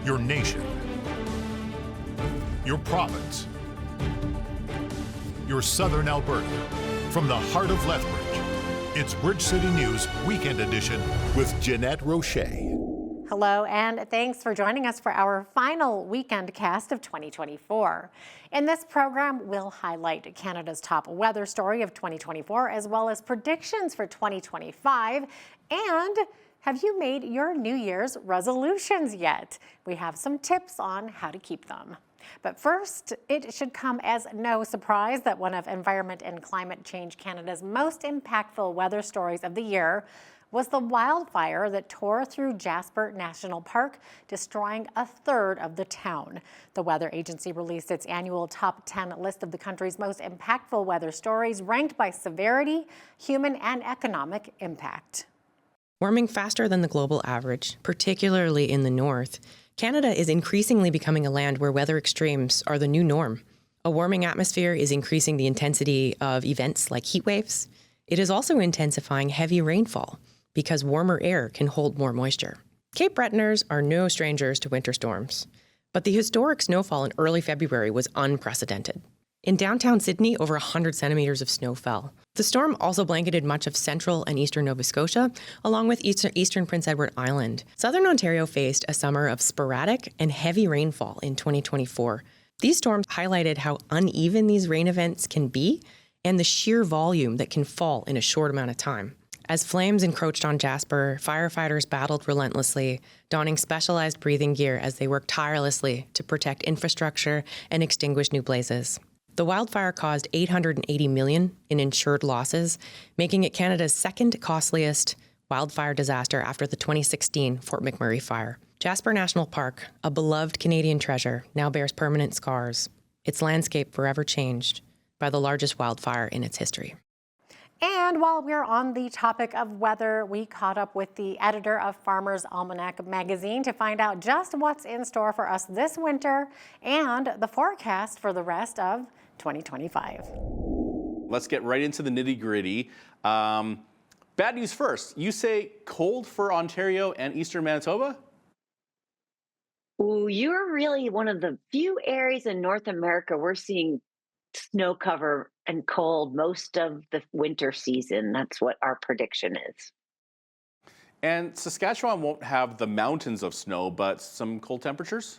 your nation, your province, your southern Alberta. From the heart of Lethbridge, it's Bridge City News Weekend Edition with Jeanette Roche. Hello, and thanks for joining us for our final weekend cast of 2024. In this program, we'll highlight Canada's top weather story of 2024, as well as predictions for 2025. And have you made your New Year's resolutions yet? We have some tips on how to keep them. But first, it should come as no surprise that one of Environment and Climate Change Canada's most impactful weather stories of the year was the wildfire that tore through Jasper National Park, destroying a third of the town. The weather agency released its annual top 10 list of the country's most impactful weather stories, ranked by severity, human and economic impact. Warming faster than the global average, particularly in the north, Canada is increasingly becoming a land where weather extremes are the new norm. A warming atmosphere is increasing the intensity of events like heat waves. It is also intensifying heavy rainfall, because warmer air can hold more moisture. Cape Bretoners are no strangers to winter storms, but the historic snowfall in early February was unprecedented. In downtown Sydney, over 100 centimeters of snow fell. The storm also blanketed much of central and eastern Nova Scotia, along with eastern Prince Edward Island. Southern Ontario faced a summer of sporadic and heavy rainfall in 2024. These storms highlighted how uneven these rain events can be and the sheer volume that can fall in a short amount of time. As flames encroached on Jasper, firefighters battled relentlessly, donning specialized breathing gear as they worked tirelessly to protect infrastructure and extinguish new blazes. The wildfire caused $880 million in insured losses, making it Canada's second costliest wildfire disaster after the 2016 Fort McMurray fire. Jasper National Park, a beloved Canadian treasure, now bears permanent scars, its landscape forever changed by the largest wildfire in its history. And while we're on the topic of weather, we caught up with the editor of Farmer's Almanac magazine to find out just what's in store for us this winter and the forecast for the rest of 2025. Let's get right into the nitty-gritty. Bad news first. You say cold for Ontario and eastern Manitoba? Ooh, you're really one of the few areas in North America we're seeing snow cover and cold most of the winter season. That's what our prediction is. And Saskatchewan won't have the mountains of snow, but some cold temperatures?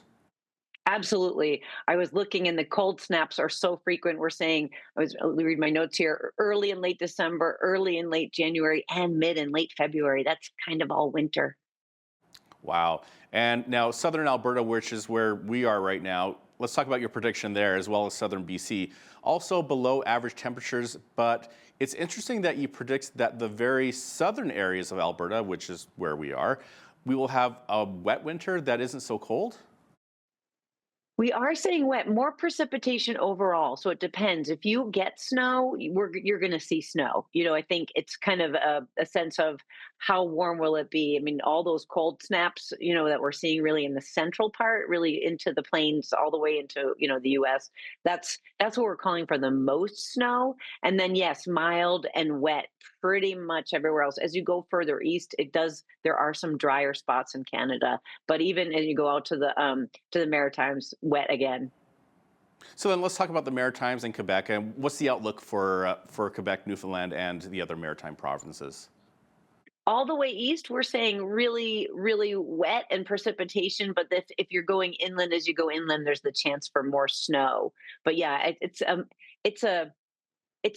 Absolutely. I was looking and the cold snaps are so frequent. We're saying, read my notes here, early and late December, early and late January, and mid and late February. That's kind of all winter. Wow. And now southern Alberta, which is where we are right now, let's talk about your prediction there, as well as southern BC. Also below average temperatures, but it's interesting that you predict that the very southern areas of Alberta, which is where we are, we will have a wet winter that isn't so cold. We are saying wet, more precipitation overall. So it depends. If you get snow, you're going to see snow. I think it's kind of a sense of how warm will it be. I mean, all those cold snaps, that we're seeing really in the central part, really into the plains, all the way into, the U.S. That's what we're calling for the most snow. And then, yes, mild and wet pretty much everywhere else. As you go further east, there are some drier spots in Canada, but even as you go out to the Maritimes, wet again. So then let's talk about the Maritimes and Quebec, and what's the outlook for Quebec, Newfoundland, and the other maritime provinces? All the way east, we're saying really, really wet and precipitation. But if you're going inland, as you go inland, there's the chance for more snow. But yeah, it's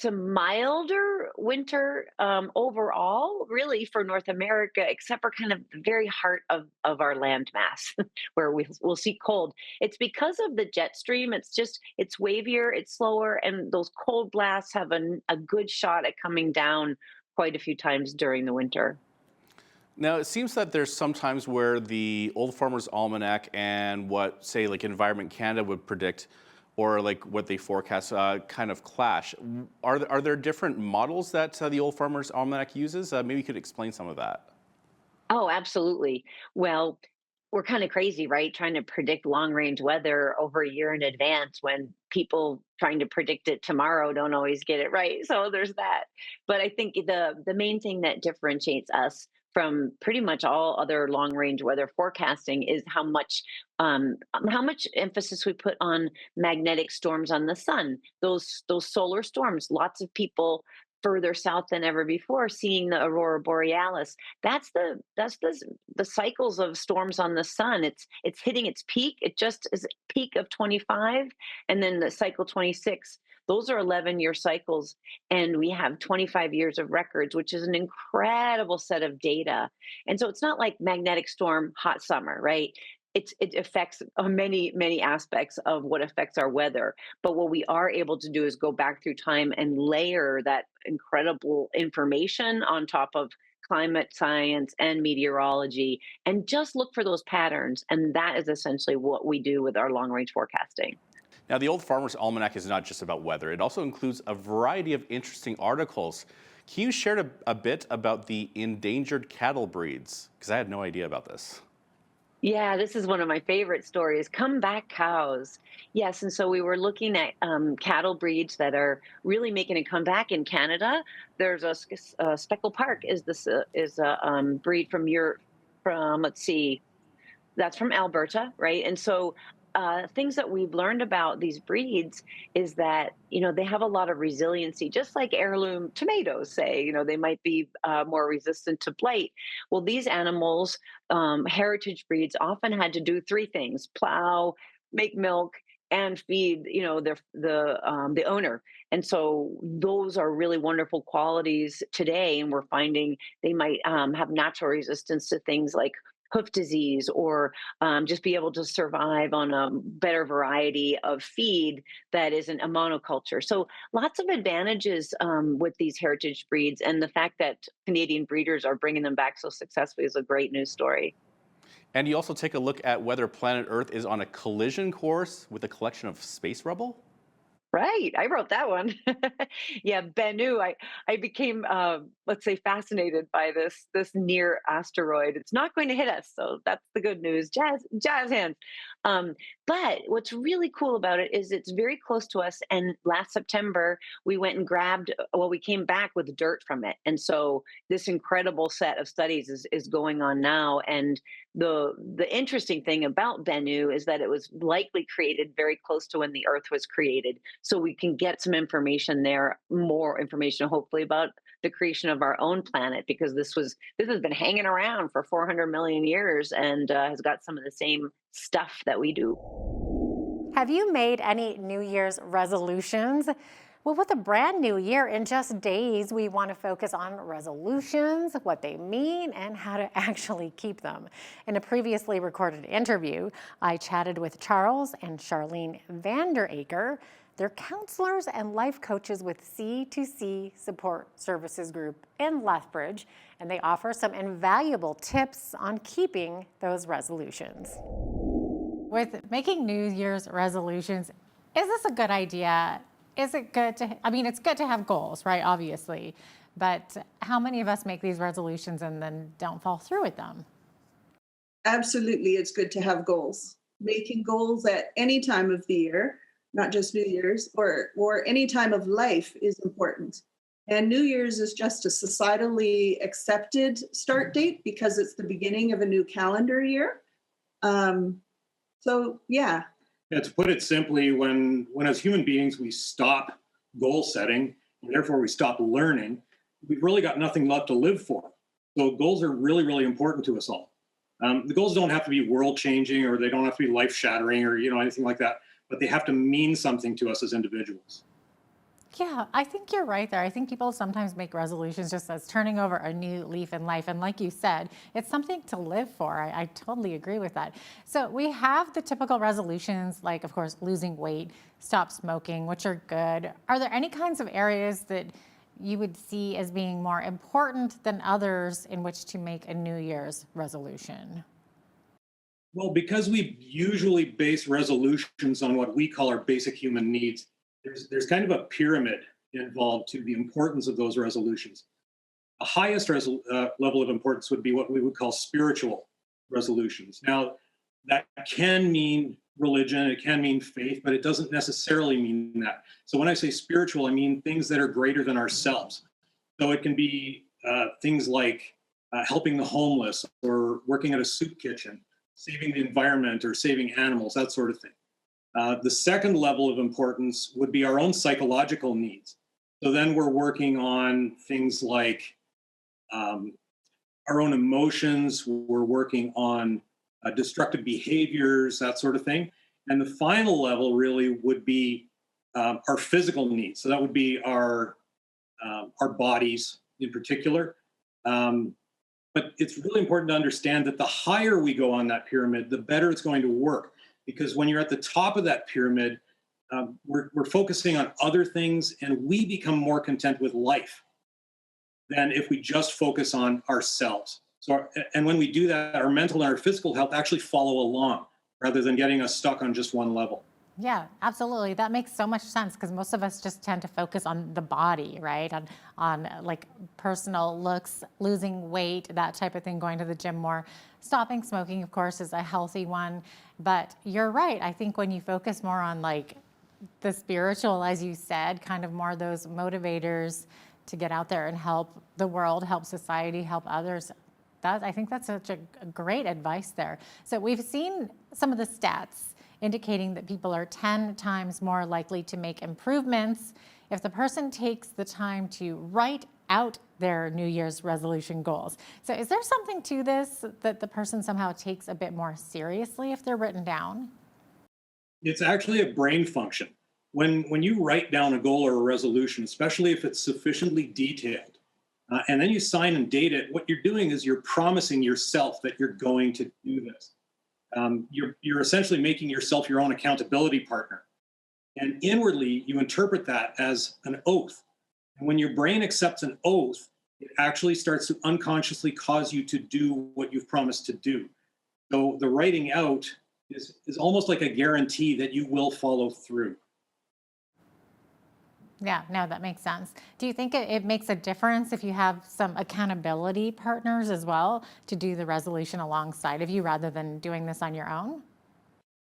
a milder winter overall, really, for North America, except for kind of the very heart of our landmass, where we'll see cold. It's because of the jet stream. It's wavier, it's slower, and those cold blasts have a good shot at coming down quite a few times during the winter. Now, it seems that there's some times where the Old Farmer's Almanac and what, say, like Environment Canada would predict, or like what they forecast, kind of clash. Are there different models that the Old Farmer's Almanac uses? Maybe you could explain some of that. Oh, absolutely. Well, we're kind of crazy, right? Trying to predict long range weather over a year in advance when people trying to predict it tomorrow don't always get it right. So there's that. But I think the main thing that differentiates us from pretty much all other long range weather forecasting is how much emphasis we put on magnetic storms on the sun, those solar storms. Lots of people further south than ever before seeing the aurora borealis. That's the cycles of storms on the sun. It's hitting its peak. It just is peak of 25, and then the cycle 26. Those are 11-year cycles, and we have 25 years of records, which is an incredible set of data. And so it's not like magnetic storm, hot summer, right? It affects many aspects of what affects our weather. But what we are able to do is go back through time and layer that incredible information on top of climate science and meteorology, and just look for those patterns. And that is essentially what we do with our long range forecasting. Now, the Old Farmer's Almanac is not just about weather. It also includes a variety of interesting articles. Can you share a bit about the endangered cattle breeds? Because I had no idea about this. Yeah, this is one of my favorite stories. Comeback cows. Yes, and so we were looking at cattle breeds that are really making a comeback in Canada. There's a Speckle Park is a breed from Europe, from, let's see, that's from Alberta, right? And so things that we've learned about these breeds is that, they have a lot of resiliency, just like heirloom tomatoes, say, they might be more resistant to blight. Well, these animals, heritage breeds, often had to do three things: plow, make milk, and feed, the owner. And so those are really wonderful qualities today. And we're finding they might have natural resistance to things like hoof disease, or just be able to survive on a better variety of feed that isn't a monoculture. So lots of advantages with these heritage breeds, and the fact that Canadian breeders are bringing them back so successfully is a great news story. And you also take a look at whether planet Earth is on a collision course with a collection of space rubble. Right, I wrote that one. Yeah, Bennu. I became, let's say, fascinated by this near asteroid. It's not going to hit us, so that's the good news. Jazz hands. But what's really cool about it is it's very close to us. And last September, we went and we came back with dirt from it. And so this incredible set of studies is going on now. And the interesting thing about Bennu is that it was likely created very close to when the Earth was created. So we can get some information there, more information hopefully about the creation of our own planet, because this has been hanging around for 400 million years and has got some of the same stuff that we do. Have you made any New Year's resolutions? Well, with a brand new year in just days, we want to focus on resolutions, what they mean, and how to actually keep them. In a previously recorded interview, I chatted with Charles and Charlene Vanderaker. They're counselors and life coaches with C2C Support Services Group in Lethbridge, and they offer some invaluable tips on keeping those resolutions. With making New Year's resolutions, is this a good idea? Is it good to, it's good to have goals, right? Obviously, but how many of us make these resolutions and then don't follow through with them? Absolutely, it's good to have goals. Making goals at any time of the year, not just New Year's, or any time of life is important. And New Year's is just a societally accepted start date because it's the beginning of a new calendar year. So, yeah. Yeah, to put it simply, when as human beings we stop goal setting, and therefore we stop learning, we've really got nothing left to live for. So goals are really, really important to us all. The goals don't have to be world-changing, or they don't have to be life-shattering, or anything like that, but they have to mean something to us as individuals. Yeah, I think you're right there. I think people sometimes make resolutions just as turning over a new leaf in life. And like you said, it's something to live for. I totally agree with that. So we have the typical resolutions, like, of course, losing weight, stop smoking, which are good. Are there any kinds of areas that you would see as being more important than others in which to make a New Year's resolution? Well, because we usually base resolutions on what we call our basic human needs, there's kind of a pyramid involved to the importance of those resolutions. The highest level of importance would be what we would call spiritual resolutions. Now, that can mean religion, it can mean faith, but it doesn't necessarily mean that. So when I say spiritual, I mean things that are greater than ourselves. So it can be things like helping the homeless, or working at a soup kitchen, saving the environment or saving animals, that sort of thing. The second level of importance would be our own psychological needs. So then we're working on things like our own emotions, we're working on destructive behaviors, that sort of thing. And the final level really would be our physical needs. So that would be our bodies in particular. But it's really important to understand that the higher we go on that pyramid, the better it's going to work. Because when you're at the top of that pyramid, we're focusing on other things, and we become more content with life than if we just focus on ourselves. So, and when we do that, our mental and our physical health actually follow along rather than getting us stuck on just one level. Yeah, absolutely. That makes so much sense because most of us just tend to focus on the body, right? On like personal looks, losing weight, that type of thing, going to the gym more. Stopping smoking, of course, is a healthy one. But you're right. I think when you focus more on like the spiritual, as you said, kind of more those motivators to get out there and help the world, help society, help others. I think that's such a great advice there. So we've seen some of the stats indicating that people are 10 times more likely to make improvements if the person takes the time to write out their New Year's resolution goals. So is there something to this that the person somehow takes a bit more seriously if they're written down? It's actually a brain function. When you write down a goal or a resolution, especially if it's sufficiently detailed, and then you sign and date it, what you're doing is you're promising yourself that you're going to do this. You're essentially making yourself your own accountability partner. And inwardly, you interpret that as an oath. And when your brain accepts an oath, it actually starts to unconsciously cause you to do what you've promised to do. So the writing out is almost like a guarantee that you will follow through. Yeah, no, that makes sense. Do you think it makes a difference if you have some accountability partners as well to do the resolution alongside of you rather than doing this on your own?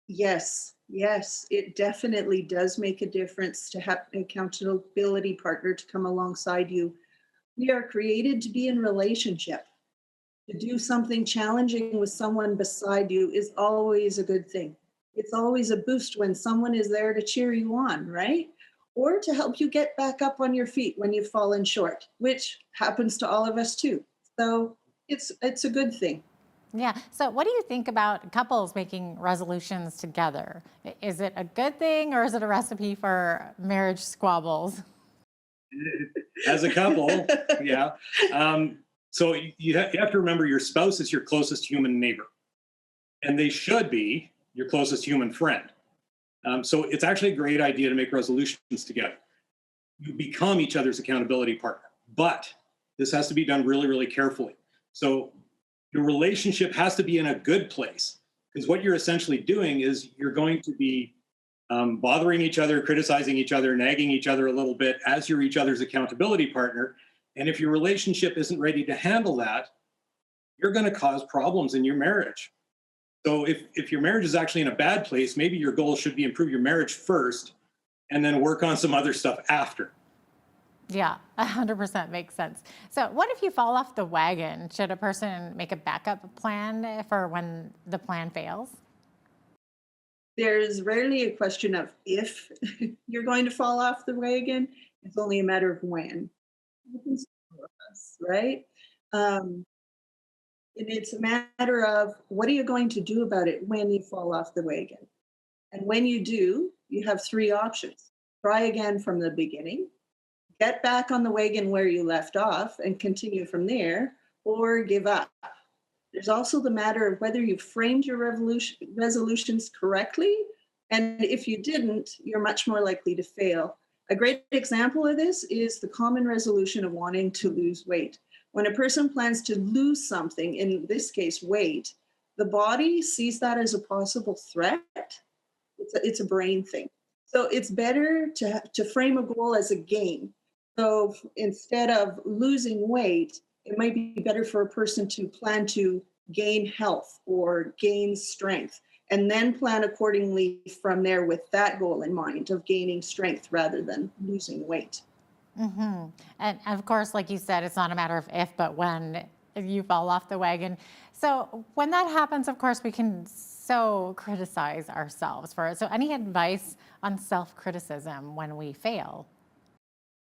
Yes, yes, it definitely does make a difference to have an accountability partner to come alongside you. We are created to be in relationship. To do something challenging with someone beside you is always a good thing. It's always a boost when someone is there to cheer you on, right? Or to help you get back up on your feet when you've fallen short, which happens to all of us too. So it's a good thing. Yeah. So what do you think about couples making resolutions together? Is it a good thing or is it a recipe for marriage squabbles? As a couple, yeah. So you have to remember your spouse is your closest human neighbor, and they should be your closest human friend. So it's actually a great idea to make resolutions together. You become each other's accountability partner, but this has to be done really, really carefully. So your relationship has to be in a good place, because what you're essentially doing is you're going to be bothering each other, criticizing each other, nagging each other a little bit as you're each other's accountability partner. And if your relationship isn't ready to handle that, you're going to cause problems in your marriage. So if your marriage is actually in a bad place, maybe your goal should be improve your marriage first and then work on some other stuff after. Yeah, 100% makes sense. So what if you fall off the wagon? Should a person make a backup plan for when the plan fails? There's rarely a question of if you're going to fall off the wagon. It's only a matter of when. It happens to all of us, right? And it's a matter of what are you going to do about it when you fall off the wagon? And when you do, you have three options. Try again from the beginning, get back on the wagon where you left off and continue from there, or give up. There's also the matter of whether you framed your resolutions correctly. And if you didn't, you're much more likely to fail. A great example of this is the common resolution of wanting to lose weight. When a person plans to lose something, in this case, weight, the body sees that as a possible threat. It's a brain thing. So it's better to frame a goal as a gain. So instead of losing weight, it might be better for a person to plan to gain health or gain strength, and then plan accordingly from there with that goal in mind of gaining strength rather than losing weight. Mm-hmm. And of course, like you said, it's not a matter of if, but when you fall off the wagon. So when that happens, of course, we can so criticize ourselves for it. So any advice on self-criticism when we fail?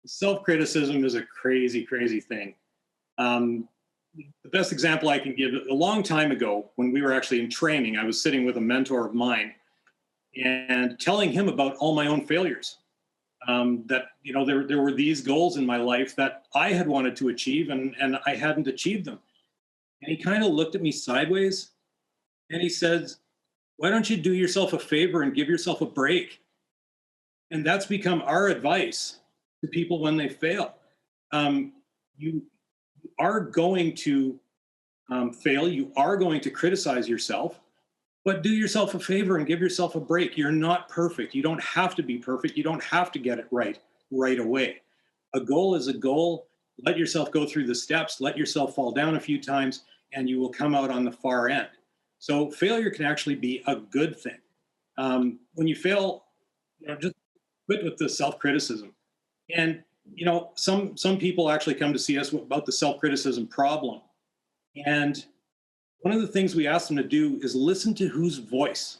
Self-criticism is a crazy, crazy thing. The best example I can give, a long time ago, when we were actually in training, I was sitting with a mentor of mine and telling him about all my own failures. That, you know, there were these goals in my life that I had wanted to achieve, and I hadn't achieved them. And he kind of looked at me sideways and he said, why don't you do yourself a favor and give yourself a break? And that's become our advice to people when they fail. You are going to fail. You are going to criticize yourself, but do yourself a favor and give yourself a break. You're not perfect. You don't have to be perfect. You don't have to get it right away. A goal is a goal. Let yourself go through the steps. Let yourself fall down a few times, and you will come out on the far end. So failure can actually be a good thing. When you fail, you know, just quit with the self-criticism. And you know, some people actually come to see us about the self-criticism problem. And one of the things we ask them to do is listen to whose voice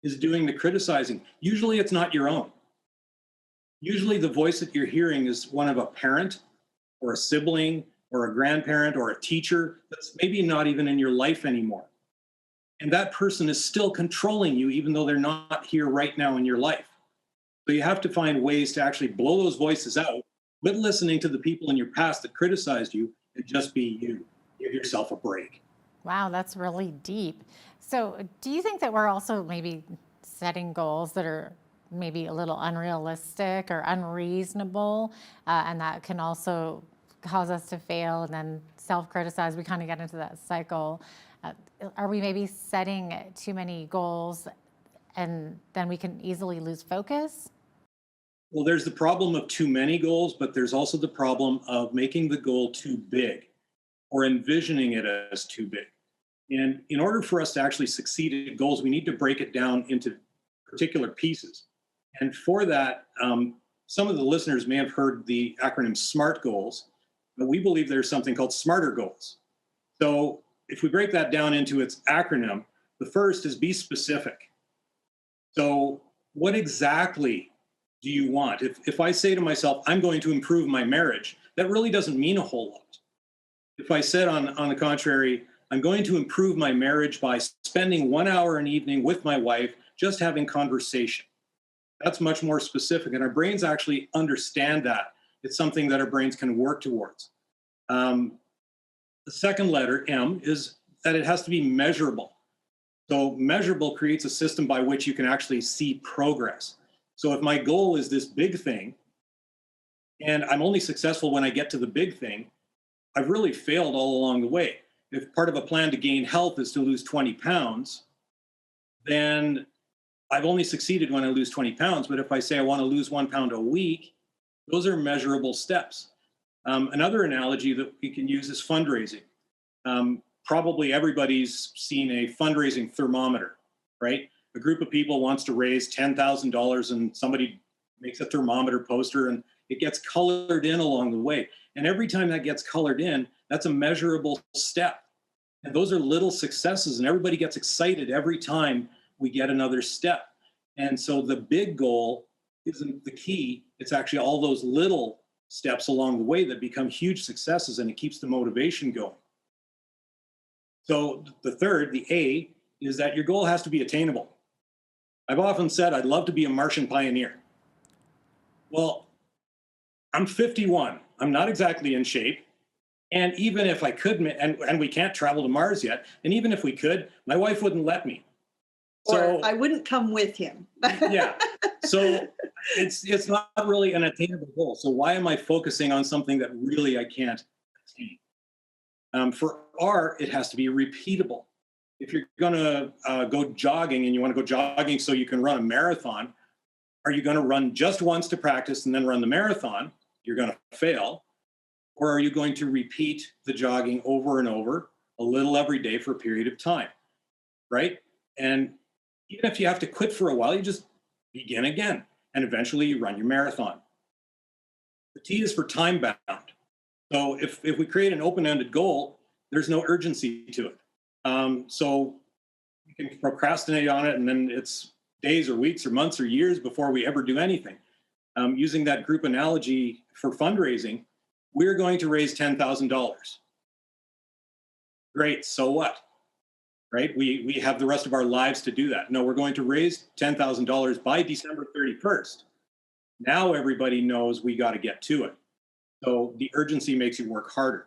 is doing the criticizing. Usually it's not your own. Usually the voice that you're hearing is one of a parent or a sibling or a grandparent or a teacher that's maybe not even in your life anymore. And that person is still controlling you, even though they're not here right now in your life. So you have to find ways to actually blow those voices out, quit listening to the people in your past that criticized you, and just be you. Give yourself a break. Wow, that's really deep. So do you think that we're also maybe setting goals that are maybe a little unrealistic or unreasonable, and that can also cause us to fail and then self-criticize? We kind of get into that cycle. Are we maybe setting too many goals and then we can easily lose focus? Well, there's the problem of too many goals, but there's also the problem of making the goal too big or envisioning it as too big. And in order for us to actually succeed at goals, we need to break it down into particular pieces. And for that, some of the listeners may have heard the acronym SMART goals, but we believe there's something called smarter goals. So if we break that down into its acronym, the first is be specific. So what exactly do you want? If I say to myself, I'm going to improve my marriage, that really doesn't mean a whole lot. If I said on the contrary, I'm going to improve my marriage by spending 1 hour an evening with my wife, just having conversation, that's much more specific. And our brains actually understand that. It's something that our brains can work towards. The second letter, M, is that it has to be measurable. So measurable creates a system by which you can actually see progress. So if my goal is this big thing, and I'm only successful when I get to the big thing, I've really failed all along the way. If part of a plan to gain health is to lose 20 pounds, then I've only succeeded when I lose 20 pounds. But if I say I want to lose 1 pound a week, those are measurable steps. Another analogy that we can use is fundraising. Probably everybody's seen a fundraising thermometer, right? A group of people wants to raise $10,000 and somebody makes a thermometer poster and it gets colored in along the way. And every time that gets colored in, that's a measurable step. And those are little successes, and everybody gets excited every time we get another step. And so the big goal isn't the key. It's actually all those little steps along the way that become huge successes, and it keeps the motivation going. So the third, the A, is that your goal has to be attainable. I've often said I'd love to be a Martian pioneer. Well, I'm 51. I'm not exactly in shape. And even if I could, and we can't travel to Mars yet, and even if we could, my wife wouldn't let me. So I wouldn't come with him. Yeah. So it's not really an attainable goal. So why am I focusing on something that really I can't attain? For R, it has to be repeatable. If you're going to go jogging and you want to go jogging so you can run a marathon, are you going to run just once to practice and then run the marathon? You're going to fail. Or are you going to repeat the jogging over and over, a little every day for a period of time, right? And even if you have to quit for a while, you just begin again, and eventually you run your marathon. The T is for time bound. So if we create an open-ended goal, there's no urgency to it. So we can procrastinate on it, and then it's days or weeks or months or years before we ever do anything. Using that group analogy for fundraising, we're going to raise $10,000. Great, so what? Right? We have the rest of our lives to do that. No, we're going to raise $10,000 by December 31st. Now everybody knows we got to get to it. So the urgency makes you work harder.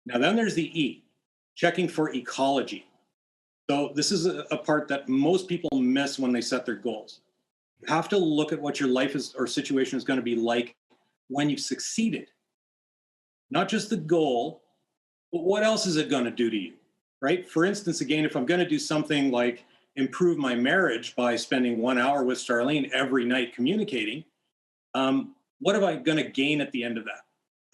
Now then there's the E, checking for ecology. So this is a part that most people miss when they set their goals. You have to look at what your life is or situation is going to be like when you've succeeded. Not just the goal, but what else is it going to do to you, right? For instance, again, if I'm going to do something like improve my marriage by spending 1 hour with Starlene every night communicating, what am I going to gain at the end of that?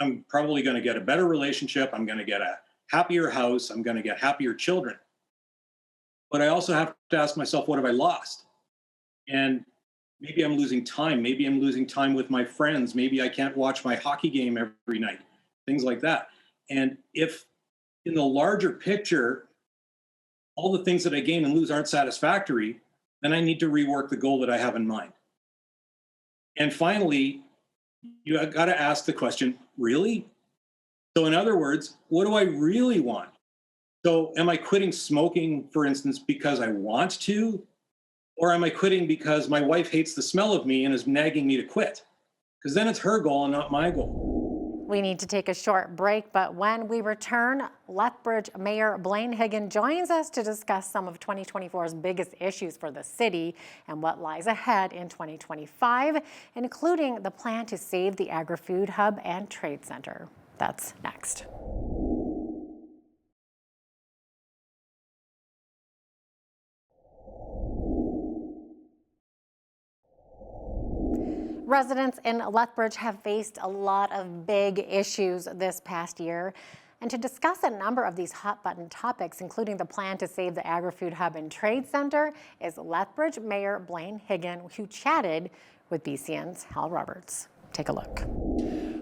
I'm probably going to get a better relationship. I'm going to get a happier house. I'm going to get happier children. But I also have to ask myself, what have I lost? And maybe I'm losing time. Maybe I'm losing time with my friends. Maybe I can't watch my hockey game every night, things like that. And if in the larger picture, all the things that I gain and lose aren't satisfactory, then I need to rework the goal that I have in mind. And finally, you got to ask the question, really? So in other words, what do I really want? So am I quitting smoking, for instance, because I want to? Or am I quitting because my wife hates the smell of me and is nagging me to quit? Because then it's her goal and not my goal. We need to take a short break, but when we return, Lethbridge Mayor Blaine Higgin joins us to discuss some of 2024's biggest issues for the city and what lies ahead in 2025, including the plan to save the Agri-Food Hub and Trade Center. That's next. Residents in Lethbridge have faced a lot of big issues this past year. And to discuss a number of these hot-button topics, including the plan to save the Agri-Food Hub and Trade Center, is Lethbridge Mayor Blaine Higgin, who chatted with BCN's Hal Roberts. Take a look.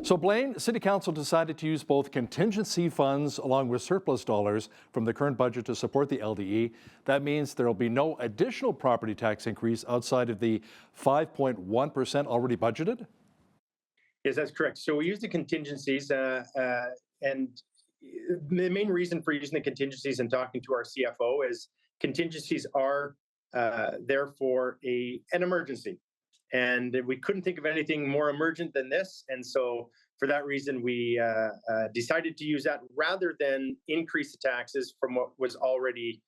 So Blaine, City Council decided to use both contingency funds along with surplus dollars from the current budget to support the LDE. That means there will be no additional property tax increase outside of the 5.1% already budgeted? Yes, that's correct. So we use the contingencies and the main reason for using the contingencies and talking to our CFO is contingencies are there for an emergency. And we couldn't think of anything more emergent than this. And so for that reason, we decided to use that rather than increase the taxes from what was already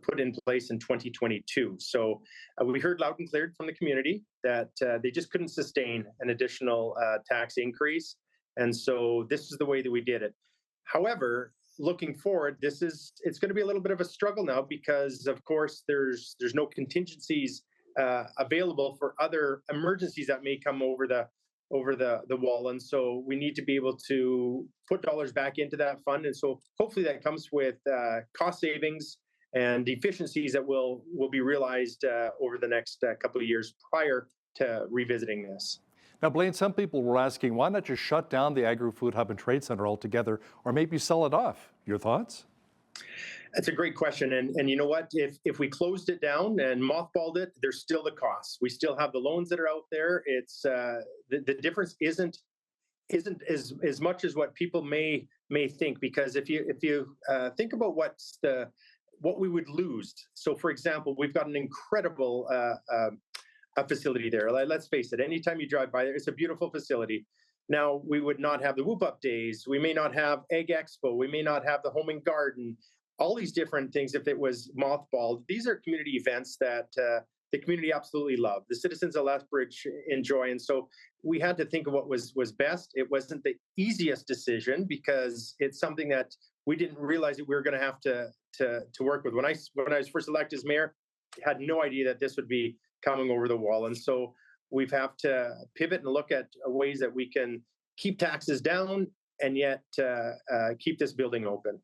put in place in 2022. So we heard loud and clear from the community that they just couldn't sustain an additional tax increase. And so this is the way that we did it. However, looking forward, it's going to be a little bit of a struggle now because, of course, there's no contingencies available for other emergencies that may come over the wall, and so we need to be able to put dollars back into that fund, and so hopefully that comes with cost savings and efficiencies that will be realized over the next couple of years prior to revisiting this. Now, Blaine, some people were asking, why not just shut down the Agri-Food Hub and Trade Center altogether, or maybe sell it off? Your thoughts? That's a great question. And you know what? If we closed it down and mothballed it, there's still the costs. We still have the loans that are out there. It's the difference isn't as much as what people may think, because if you think about what we would lose. So for example, we've got an incredible facility there. Let's face it, anytime you drive by there, it's a beautiful facility. Now, we would not have the Whoop Up Days. We may not have Egg Expo. We may not have the Home and Garden. All these different things, if it was mothballed, these are community events that the community absolutely love. The citizens of Lethbridge enjoy. And so we had to think of what was best. It wasn't the easiest decision because it's something that we didn't realize that we were going to have to work with. When I was first elected as mayor, I had no idea that this would be coming over the wall. And so we've have to pivot and look at ways that we can keep taxes down and yet keep this building open.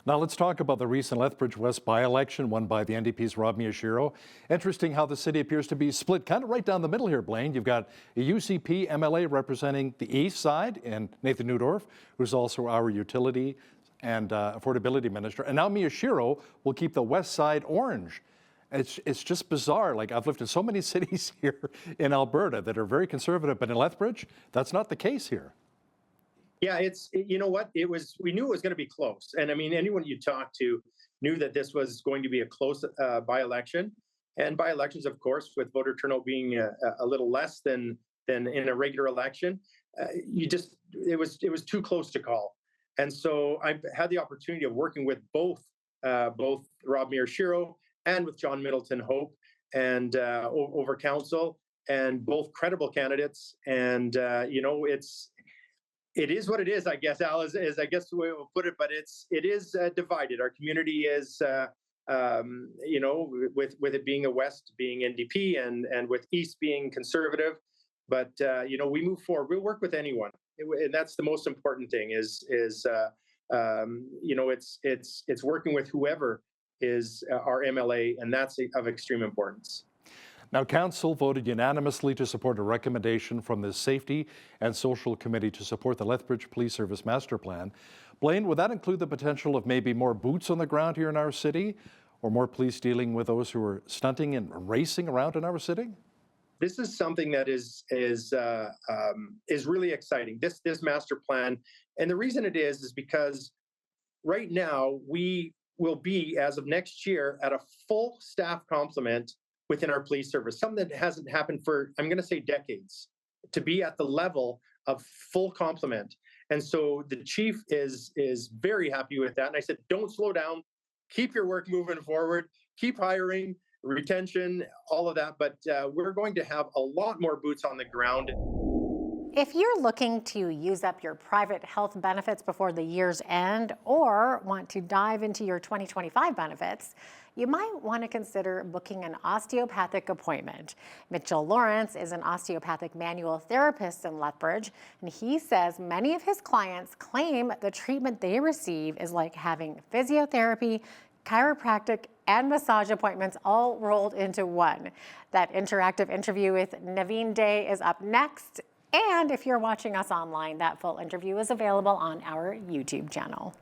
Now let's talk about the recent Lethbridge West by-election won by the NDP's Rob Miyashiro. Interesting how the city appears to be split kind of right down the middle here, Blaine. You've got a UCP MLA representing the east side in Nathan Newdorf, who's also our utility and affordability minister. And now Miyashiro will keep the west side orange. It's just bizarre. Like, I've lived in so many cities here in Alberta that are very conservative, but in Lethbridge, that's not the case here. Yeah, you know what? We knew it was going to be close. And I mean, anyone you talk to knew that this was going to be a close by-election. And by-elections, of course, with voter turnout being a little less than in a regular election, it was too close to call. And so I've had the opportunity of working with both Rob Miyashiro and with John Middleton Hope and over council, and both credible candidates. And it is what it is, I guess, Al, is I guess the way we'll put it, but it is divided. Our community is, with it being a West being NDP and with East being conservative. But, we move forward. We'll work with anyone. And that's the most important thing is it's working with whoever is our MLA, and that's of extreme importance. Now, Council voted unanimously to support a recommendation from the Safety and Social Committee to support the Lethbridge Police Service Master Plan. Blaine, would that include the potential of maybe more boots on the ground here in our city, or more police dealing with those who are stunting and racing around in our city? This is something that is really exciting. This master plan, and the reason it is because right now we will be, as of next year, at a full staff complement within our police service, something that hasn't happened for, I'm going to say, decades, to be at the level of full complement. And so the chief is very happy with that. And I said, don't slow down, keep your work moving forward, keep hiring, retention, all of that. But we're going to have a lot more boots on the ground. If you're looking to use up your private health benefits before the year's end, or want to dive into your 2025 benefits, you might want to consider booking an osteopathic appointment. Mitchell Lawrence is an osteopathic manual therapist in Lethbridge, and he says many of his clients claim the treatment they receive is like having physiotherapy, chiropractic, and massage appointments all rolled into one. That interactive interview with Naveen Day is up next. And if you're watching us online, that full interview is available on our YouTube channel.